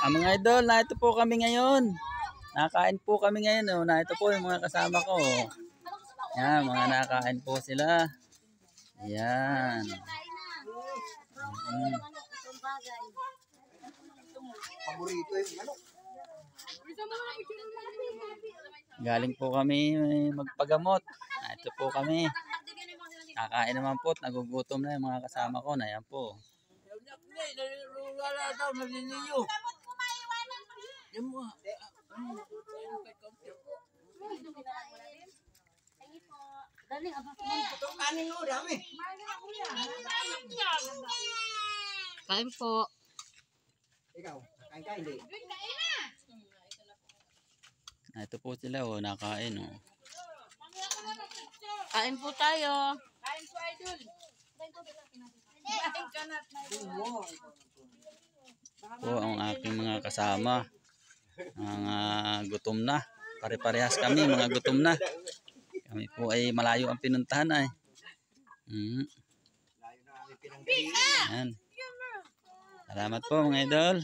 Mga idol, narito po kami ngayon. Nakain po kami ngayon. Oh. Narito po yung mga kasama ko. Yan, mga nakain po sila. Yan. Galing po kami magpagamot. Narito po kami. Kakain naman po. Nagugutom na yung mga kasama ko. Ayan po. Kain po. Ikaw, kain din. Ito po sila oh, nakain oh. Kain po tayo. Kain po, idol. Po ang aking mga kasama. Mga gutom na. Pare-parehas kami, mga gutom na. Kami po ay malayo ang pinuntahan ay. Ayan. Salamat po mga idol.